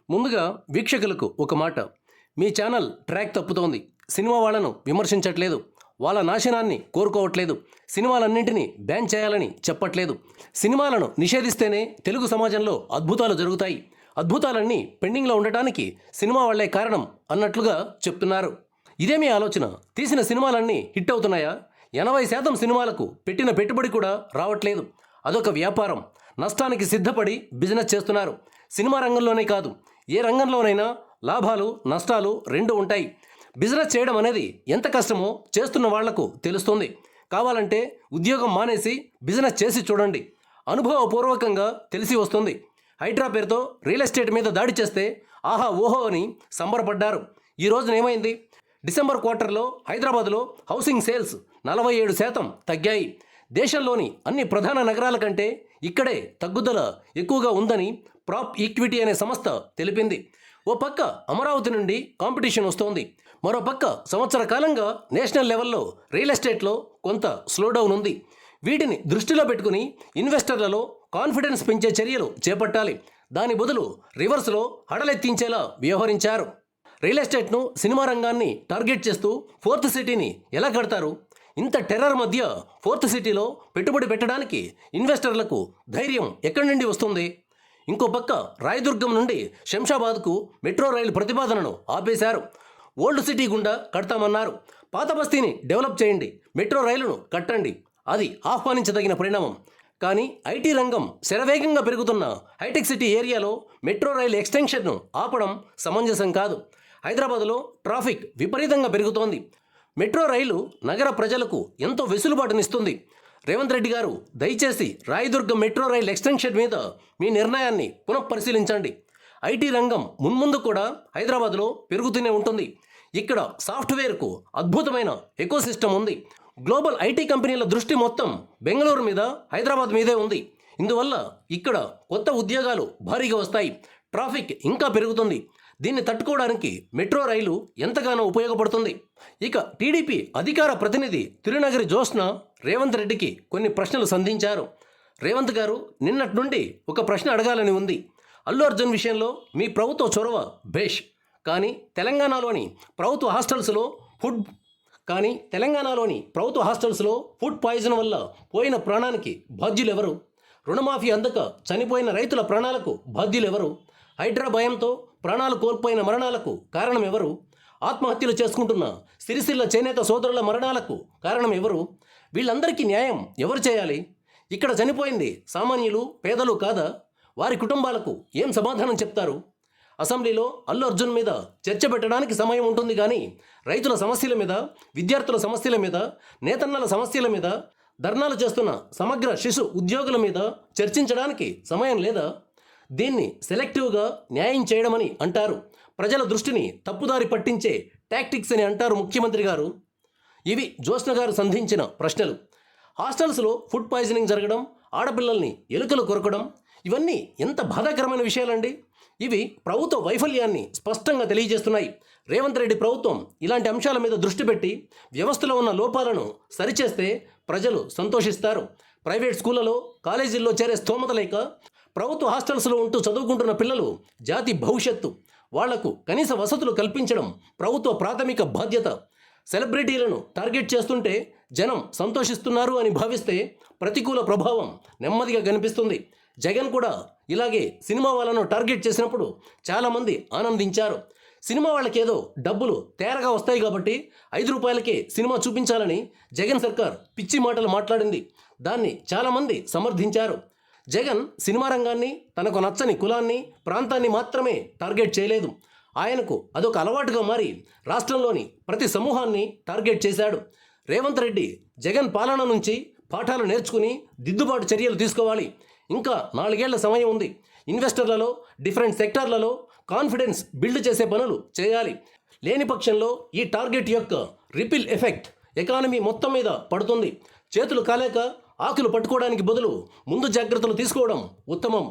ముందుగా వీక్షకులకు ఒక మాట. మీ ఛానల్ ట్రాక్ తప్పుతోంది. సినిమా వాళ్ళను విమర్శించట్లేదు, వాళ్ళ నాశనాన్ని కోరుకోవట్లేదు, సినిమాలన్నింటినీ బ్యాన్ చేయాలని చెప్పట్లేదు. సినిమాలను నిషేధిస్తేనే తెలుగు సమాజంలో అద్భుతాలు జరుగుతాయి, అద్భుతాలన్నీ పెండింగ్లో ఉండటానికి సినిమా వాళ్లే కారణం అన్నట్లుగా చెప్తున్నారు. ఇదేమీ ఆలోచన? తీసిన సినిమాలన్నీ హిట్ అవుతున్నాయా? 80% సినిమాలకు పెట్టిన పెట్టుబడి కూడా రావట్లేదు. అదొక వ్యాపారం. నష్టానికి సిద్ధపడి బిజినెస్ చేస్తున్నారు. సినిమా రంగంలోనే కాదు, ఏ రంగంలోనైనా లాభాలు నష్టాలు రెండు ఉంటాయి. బిజినెస్ చేయడం అనేది ఎంత కష్టమో చేస్తున్న వాళ్లకు తెలుస్తుంది. కావాలంటే ఉద్యోగం మానేసి బిజినెస్ చేసి చూడండి, అనుభవపూర్వకంగా తెలిసి వస్తుంది. హైడ్రా పేరుతో రియల్ ఎస్టేట్ మీద దాడి చేస్తే ఆహా ఓహో అని సంబరపడ్డారు. ఈ రోజున ఏమైంది? డిసెంబర్ క్వార్టర్లో హైదరాబాద్లో హౌసింగ్ సేల్స్ 47% తగ్గాయి. దేశంలోని అన్ని ప్రధాన నగరాల కంటే ఇక్కడే తగ్గుదల ఎక్కువగా ఉందని ప్రాప్ ఈక్విటీ అనే సంస్థ తెలిపింది. ఓ పక్క అమరావతి నుండి కాంపిటీషన్ వస్తోంది, మరో పక్క సంవత్సర కాలంగా నేషనల్ లెవెల్లో రియల్ ఎస్టేట్లో కొంత స్లోడౌన్ ఉంది. వీటిని దృష్టిలో పెట్టుకుని ఇన్వెస్టర్లలో కాన్ఫిడెన్స్ పెంచే చర్యలు చేపట్టాలి. దాని బదులు రివర్స్లో హడలెత్తించేలా వ్యవహరించారు. రియల్ ఎస్టేట్ను, సినిమా రంగాన్ని టార్గెట్ చేస్తూ ఫోర్త్ సిటీని ఎలా కడతారు? ఇంత టెర్రర్ మధ్య ఫోర్త్ సిటీలో పెట్టుబడి పెట్టడానికి ఇన్వెస్టర్లకు ధైర్యం ఎక్కడి నుండి వస్తుంది? ఇంకో పక్క రాయదుర్గం నుండి శంషాబాద్కు మెట్రో రైలు ప్రతిపాదనను ఆపేశారు. ఓల్డ్ సిటీ గుండా కడతామన్నారు. పాత బస్తీని డెవలప్ చేయండి, మెట్రో రైలును కట్టండి, అది ఆహ్వానించదగిన పరిణామం. కానీ ఐటీ రంగం శరవేగంగా పెరుగుతున్న హైటెక్ సిటీ ఏరియాలో మెట్రో రైలు ఎక్స్టెన్షన్ను ఆపడం సమంజసం కాదు. హైదరాబాద్లో ట్రాఫిక్ విపరీతంగా పెరుగుతోంది. మెట్రో రైలు నగర ప్రజలకు ఎంతో వెసులుబాటునిస్తుంది. రేవంత్ రెడ్డి గారు దయచేసి రాయదుర్గం మెట్రో రైల్ ఎక్స్టెన్షన్ మీద మీ నిర్ణయాన్ని పునఃపరిశీలించండి. ఐటీ రంగం మున్ముందు కూడా హైదరాబాద్లో పెరుగుతూనే ఉంటుంది. ఇక్కడ సాఫ్ట్వేర్కు అద్భుతమైన ఎకోసిస్టమ్ ఉంది. గ్లోబల్ ఐటీ కంపెనీల దృష్టి మొత్తం బెంగళూరు మీద, హైదరాబాద్ మీదే ఉంది. ఇందువల్ల ఇక్కడ కొత్త ఉద్యోగాలు భారీగా వస్తాయి. ట్రాఫిక్ ఇంకా పెరుగుతుంది. దీన్ని తట్టుకోవడానికి మెట్రో రైలు ఎంతగానో ఉపయోగపడుతుంది. ఇక టీడీపీ అధికార ప్రతినిధి తిరునగరి జ్యోత్స్న రేవంత్ రెడ్డికి కొన్ని ప్రశ్నలు సంధించారు. రేవంత్ గారు, నిన్నటి నుండి ఒక ప్రశ్న అడగాలని ఉంది. అల్లు అర్జున్ విషయంలో మీ ప్రభుత్వ చొరవ భేష్, కానీ తెలంగాణలోని ప్రభుత్వ హాస్టల్స్లో ఫుడ్ పాయిజన్ వల్ల పోయిన ప్రాణానికి బాధ్యులెవరు? రుణమాఫీ అందక చనిపోయిన రైతుల ప్రాణాలకు బాధ్యులెవరు? హైడ్రా భయంతో ప్రాణాలు కోల్పోయిన మరణాలకు కారణం ఎవరు? ఆత్మహత్యలు చేసుకుంటున్న సిరిసిల్ల చేనేత సోదరుల మరణాలకు కారణం ఎవరు? వీళ్ళందరికీ న్యాయం ఎవరు చేయాలి? ఇక్కడ చనిపోయింది సామాన్యులు, పేదలు కాదా? వారి కుటుంబాలకు ఏం సమాధానం చెప్తారు? అసెంబ్లీలో అల్లు అర్జున్ మీద చర్చ పెట్టడానికి సమయం ఉంటుంది, కానీ రైతుల సమస్యల మీద, విద్యార్థుల సమస్యల మీద, నేతన్నల సమస్యల మీద, ధర్నాలు చేస్తున్న సమగ్ర శిశు ఉద్యోగుల మీద చర్చించడానికి సమయం లేదా? దీన్ని సెలెక్టివ్గా న్యాయం చేయడమని అంటారు. ప్రజల దృష్టిని తప్పుదారి పట్టించే టాక్టిక్స్ అని అంటారు ముఖ్యమంత్రి గారు. ఇవి జ్యోత్స్న గారు సంధించిన ప్రశ్నలు. హాస్టల్స్లో ఫుడ్ పాయిజనింగ్ జరగడం, ఆడపిల్లల్ని ఎలుకలు కొరకడం, ఇవన్నీ ఎంత బాధాకరమైన విషయాలండి. ఇవి ప్రభుత్వ వైఫల్యాన్ని స్పష్టంగా తెలియజేస్తున్నాయి. రేవంత్ రెడ్డి ప్రభుత్వం ఇలాంటి అంశాల మీద దృష్టి పెట్టి వ్యవస్థలో ఉన్న లోపాలను సరిచేస్తే ప్రజలు సంతోషిస్తారు. ప్రైవేట్ స్కూళ్లలో, కాలేజీల్లో చేరే స్తోమత లేక ప్రభుత్వ హాస్టల్స్లో ఉంటూ చదువుకుంటున్న పిల్లలు జాతి భవిష్యత్తు. వాళ్లకు కనీస వసతులు కల్పించడం ప్రభుత్వ ప్రాథమిక బాధ్యత. సెలబ్రిటీలను టార్గెట్ చేస్తుంటే జనం సంతోషిస్తున్నారు అని భావిస్తే ప్రతికూల ప్రభావం నెమ్మదిగా కనిపిస్తుంది. జగన్ కూడా ఇలాగే సినిమా వాళ్ళను టార్గెట్ చేసినప్పుడు చాలామంది ఆనందించారు. సినిమా వాళ్ళకేదో డబ్బులు తేరగా వస్తాయి కాబట్టి 5 రూపాయలకే సినిమా చూపించాలని జగన్ సర్కార్ పిచ్చి మాటలు మాట్లాడింది. దాన్ని చాలామంది సమర్థించారు. జగన్ సినిమా రంగాన్ని, తనకు నచ్చని కులాన్ని, ప్రాంతాన్ని మాత్రమే టార్గెట్ చేయలేదు. ఆయనకు అదొక అలవాటుగా మారి రాష్ట్రంలోని ప్రతి సమూహాన్ని టార్గెట్ చేశాడు. రేవంత్ రెడ్డి జగన్ పాలన నుంచి పాఠాలు నేర్చుకుని దిద్దుబాటు చర్యలు తీసుకోవాలి. ఇంకా 4 ఏళ్ల సమయం ఉంది. ఇన్వెస్టర్లలో, డిఫరెంట్ సెక్టార్లలో కాన్ఫిడెన్స్ బిల్డ్ చేసే పనులు చేయాలి. లేని పక్షంలో ఈ టార్గెట్ యొక్క రిపిల్ ఎఫెక్ట్ ఎకానమీ మొత్తం మీద పడుతుంది. చేతులు కాలేక ఆకులు పట్టుకోవడానికి బదులు ముందు జాగ్రత్తలు తీసుకోవడం ఉత్తమం.